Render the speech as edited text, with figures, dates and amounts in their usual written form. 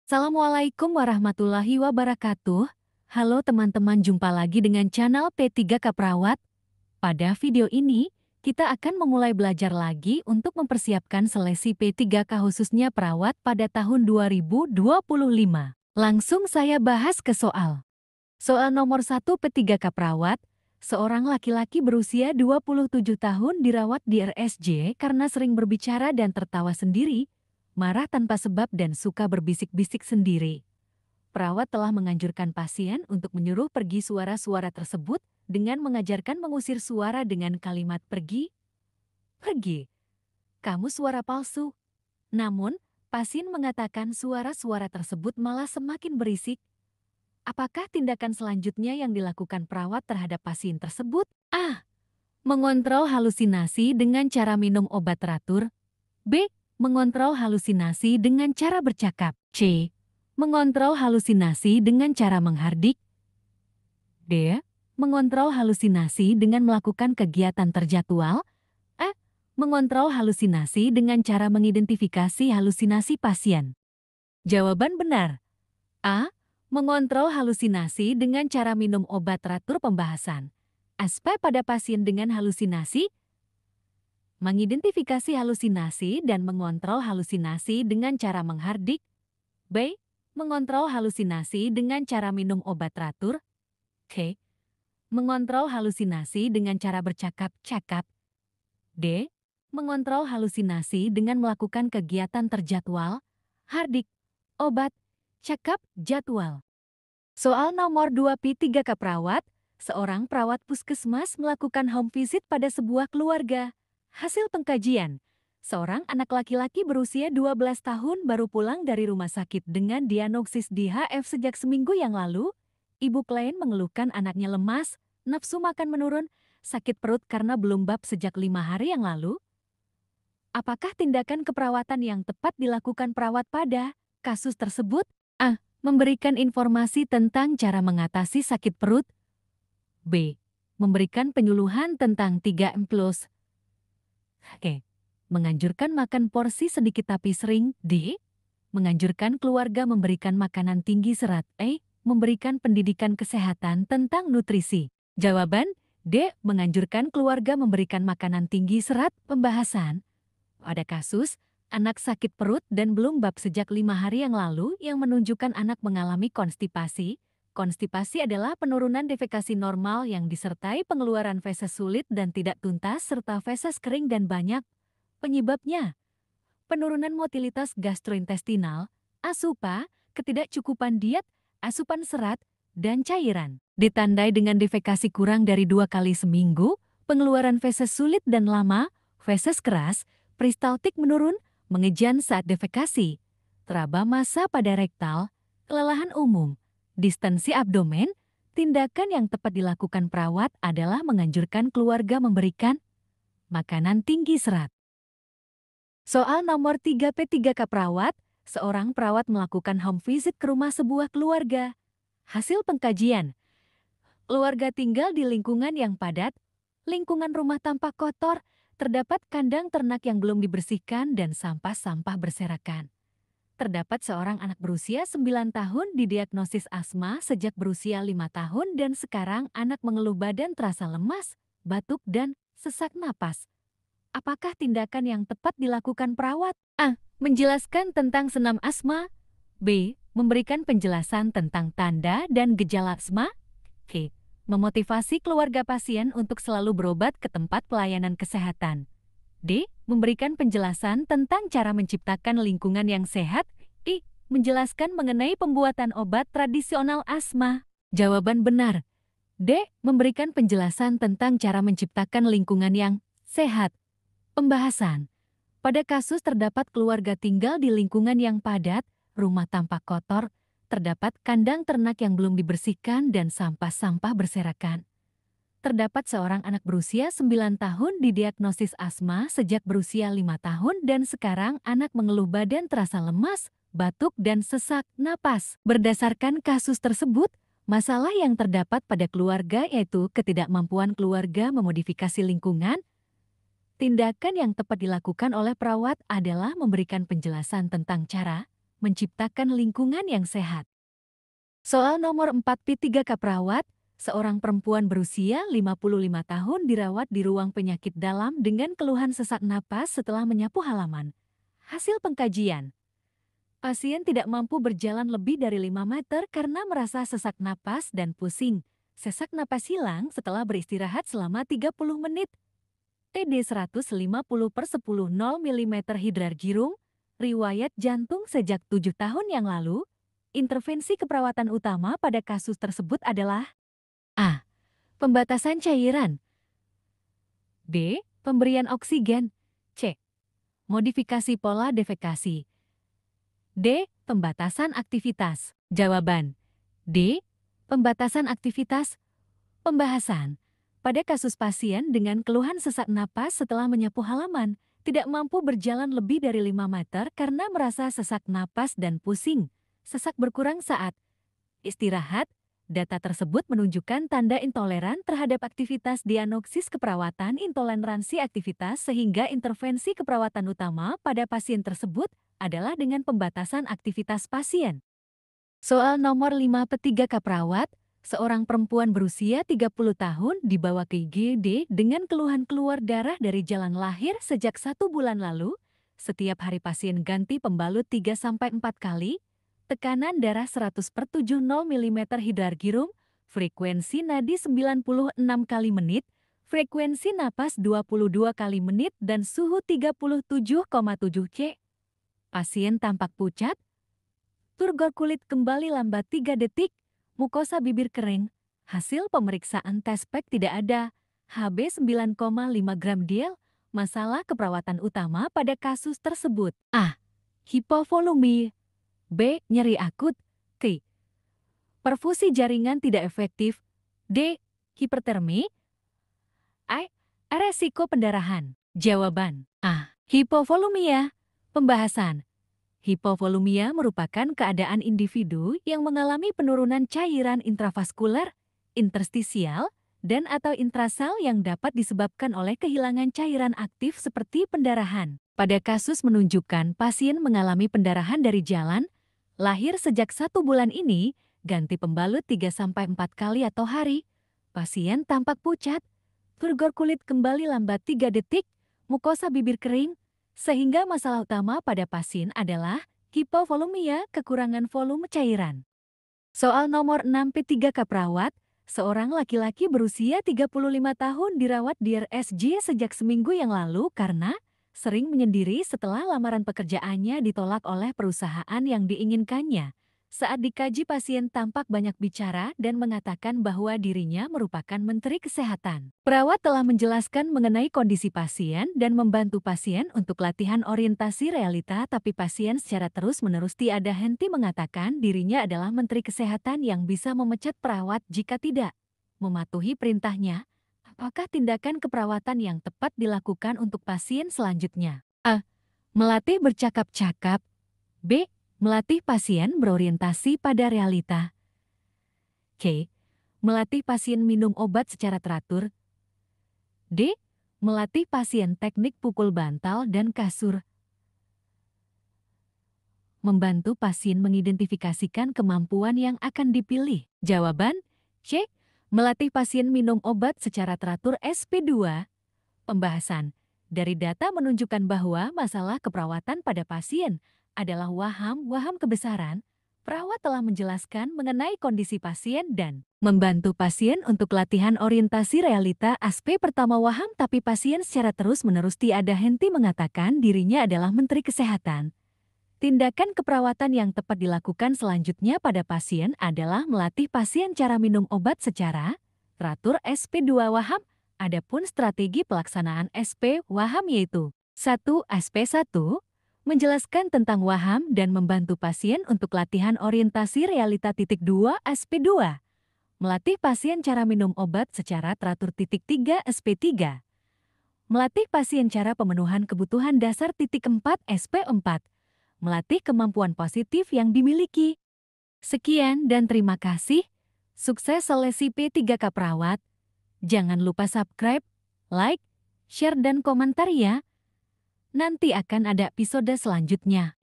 Assalamualaikum warahmatullahi wabarakatuh. Halo teman-teman, jumpa lagi dengan channel P3K Perawat. Pada video ini, kita akan memulai belajar lagi untuk mempersiapkan seleksi P3K khususnya perawat pada tahun 2025. Langsung saya bahas ke soal. Soal nomor 1 P3K Perawat, seorang laki-laki berusia 27 tahun dirawat di RSJ karena sering berbicara dan tertawa sendiri, marah tanpa sebab dan suka berbisik-bisik sendiri. Perawat telah menganjurkan pasien untuk menyuruh pergi suara-suara tersebut dengan mengajarkan mengusir suara dengan kalimat pergi, pergi. Kamu suara palsu. Namun, pasien mengatakan suara-suara tersebut malah semakin berisik. Apakah tindakan selanjutnya yang dilakukan perawat terhadap pasien tersebut? A. Mengontrol halusinasi dengan cara minum obat teratur. B. Mengontrol halusinasi dengan cara bercakap. C. Mengontrol halusinasi dengan cara menghardik. D. Mengontrol halusinasi dengan melakukan kegiatan terjadwal. E. Mengontrol halusinasi dengan cara mengidentifikasi halusinasi pasien. Jawaban benar. A. Mengontrol halusinasi dengan cara minum obat teratur pembahasan. Aspek pada pasien dengan halusinasi. Mengidentifikasi halusinasi dan mengontrol halusinasi dengan cara menghardik. B. Mengontrol halusinasi dengan cara minum obat teratur. C. Mengontrol halusinasi dengan cara bercakap-cakap. D. Mengontrol halusinasi dengan melakukan kegiatan terjadwal. Hardik, obat, cakap, jadwal. Soal nomor 2 P3K Perawat, seorang perawat puskesmas melakukan home visit pada sebuah keluarga. Hasil pengkajian, seorang anak laki-laki berusia 12 tahun baru pulang dari rumah sakit dengan diagnosis DHF sejak seminggu yang lalu. Ibu klien mengeluhkan anaknya lemas, nafsu makan menurun, sakit perut karena belum bab sejak 5 hari yang lalu. Apakah tindakan keperawatan yang tepat dilakukan perawat pada kasus tersebut? A. Memberikan informasi tentang cara mengatasi sakit perut. B. Memberikan penyuluhan tentang 3M+. Oke, menganjurkan makan porsi sedikit tapi sering. D. Menganjurkan keluarga memberikan makanan tinggi serat. E. Memberikan pendidikan kesehatan tentang nutrisi. Jawaban D. Menganjurkan keluarga memberikan makanan tinggi serat pembahasan. Pada kasus, anak sakit perut dan belum bab sejak 5 hari yang lalu yang menunjukkan anak mengalami konstipasi. Konstipasi adalah penurunan defekasi normal yang disertai pengeluaran feses sulit dan tidak tuntas serta feses kering dan banyak. Penyebabnya, penurunan motilitas gastrointestinal, asupa, ketidakcukupan diet, asupan serat, dan cairan. Ditandai dengan defekasi kurang dari 2 kali seminggu, pengeluaran feses sulit dan lama, feses keras, peristaltik menurun, mengejan saat defekasi, teraba massa pada rektal, kelelahan umum, distensi abdomen. Tindakan yang tepat dilakukan perawat adalah menganjurkan keluarga memberikan makanan tinggi serat. Soal nomor 3 P3K Perawat, seorang perawat melakukan home visit ke rumah sebuah keluarga. Hasil pengkajian, keluarga tinggal di lingkungan yang padat, lingkungan rumah tampak kotor, terdapat kandang ternak yang belum dibersihkan dan sampah-sampah berserakan. Terdapat seorang anak berusia 9 tahun didiagnosis asma sejak berusia 5 tahun dan sekarang anak mengeluh badan terasa lemas, batuk dan sesak napas. Apakah tindakan yang tepat dilakukan perawat? A. Menjelaskan tentang senam asma. B. Memberikan penjelasan tentang tanda dan gejala asma. C. Memotivasi keluarga pasien untuk selalu berobat ke tempat pelayanan kesehatan. D. Memberikan penjelasan tentang cara menciptakan lingkungan yang sehat. I. Menjelaskan mengenai pembuatan obat tradisional asma. Jawaban benar. D. Memberikan penjelasan tentang cara menciptakan lingkungan yang sehat. Pembahasan. Pada kasus terdapat keluarga tinggal di lingkungan yang padat, rumah tampak kotor, terdapat kandang ternak yang belum dibersihkan dan sampah-sampah berserakan. Terdapat seorang anak berusia 9 tahun didiagnosis asma sejak berusia 5 tahun dan sekarang anak mengeluh badan terasa lemas, batuk dan sesak napas. Berdasarkan kasus tersebut, masalah yang terdapat pada keluarga yaitu ketidakmampuan keluarga memodifikasi lingkungan. Tindakan yang tepat dilakukan oleh perawat adalah memberikan penjelasan tentang cara menciptakan lingkungan yang sehat. Soal nomor 4 P3K perawat, seorang perempuan berusia 55 tahun dirawat di ruang penyakit dalam dengan keluhan sesak napas setelah menyapu halaman. Hasil pengkajian, pasien tidak mampu berjalan lebih dari 5 meter karena merasa sesak napas dan pusing. Sesak napas hilang setelah beristirahat selama 30 menit. TD 150/10 mm hidrargyrum, riwayat jantung sejak 7 tahun yang lalu. Intervensi keperawatan utama pada kasus tersebut adalah A. Pembatasan cairan. B. Pemberian oksigen. C. Modifikasi pola defekasi. D. Pembatasan aktivitas. Jawaban D. Pembatasan aktivitas. Pembahasan. Pada kasus pasien dengan keluhan sesak napas setelah menyapu halaman, tidak mampu berjalan lebih dari 5 meter karena merasa sesak napas dan pusing. Sesak berkurang saat istirahat. Data tersebut menunjukkan tanda intoleran terhadap aktivitas diagnosis keperawatan intoleransi aktivitas sehingga intervensi keperawatan utama pada pasien tersebut adalah dengan pembatasan aktivitas pasien. Soal nomor 5 P3K perawat, seorang perempuan berusia 30 tahun dibawa ke IGD dengan keluhan keluar darah dari jalan lahir sejak 1 bulan lalu. Setiap hari pasien ganti pembalut 3-4 kali. Tekanan darah 100/70 mm hidrargyrum, frekuensi nadi 96 kali menit, frekuensi napas 22 kali menit dan suhu 37,7 C. Pasien tampak pucat, turgor kulit kembali lambat 3 detik, mukosa bibir kering. Hasil pemeriksaan tes PEC tidak ada, HB 9,5 gram diel, masalah keperawatan utama pada kasus tersebut. A. Hipovolemi. B. Nyeri akut. C. Perfusi jaringan tidak efektif. D. Hipertermi. A. Resiko pendarahan. Jawaban A. Hipovolemia. Pembahasan. Hipovolemia merupakan keadaan individu yang mengalami penurunan cairan intravaskuler, interstisial, dan atau intrasel yang dapat disebabkan oleh kehilangan cairan aktif seperti pendarahan. Pada kasus menunjukkan pasien mengalami pendarahan dari jalan lahir sejak 1 bulan ini, ganti pembalut 3-4 kali atau hari. Pasien tampak pucat, turgor kulit kembali lambat 3 detik, mukosa bibir kering, sehingga masalah utama pada pasien adalah hipovolemia, kekurangan volume cairan. Soal nomor 6 P3K perawat, seorang laki-laki berusia 35 tahun dirawat di RSJ sejak seminggu yang lalu karena sering menyendiri setelah lamaran pekerjaannya ditolak oleh perusahaan yang diinginkannya. Saat dikaji, pasien tampak banyak bicara dan mengatakan bahwa dirinya merupakan menteri kesehatan. Perawat telah menjelaskan mengenai kondisi pasien dan membantu pasien untuk latihan orientasi realita, tapi pasien secara terus-menerus tiada henti mengatakan dirinya adalah menteri kesehatan yang bisa memecat perawat jika tidak mematuhi perintahnya. Apakah tindakan keperawatan yang tepat dilakukan untuk pasien selanjutnya? A. Melatih bercakap-cakap. B. Melatih pasien berorientasi pada realita. C. Melatih pasien minum obat secara teratur. D. Melatih pasien teknik pukul bantal dan kasur. Membantu pasien mengidentifikasikan kemampuan yang akan dipilih. Jawaban C. Melatih pasien minum obat secara teratur SP2. Pembahasan. Dari data menunjukkan bahwa masalah keperawatan pada pasien adalah waham kebesaran. Perawat telah menjelaskan mengenai kondisi pasien dan membantu pasien untuk latihan orientasi realita. Aspek pertama waham, tapi pasien secara terus-menerus tiada henti mengatakan dirinya adalah menteri kesehatan. Tindakan keperawatan yang tepat dilakukan selanjutnya pada pasien adalah melatih pasien cara minum obat secara teratur SP2 waham. Adapun strategi pelaksanaan SP waham yaitu 1. SP1 menjelaskan tentang waham dan membantu pasien untuk latihan orientasi realita. 2. SP2 melatih pasien cara minum obat secara teratur. 3. SP3 melatih pasien cara pemenuhan kebutuhan dasar. 4. SP4 melatih kemampuan positif yang dimiliki. Sekian dan terima kasih. Sukses seleksi P3K perawat. Jangan lupa subscribe, like, share dan komentar ya. Nanti akan ada episode selanjutnya.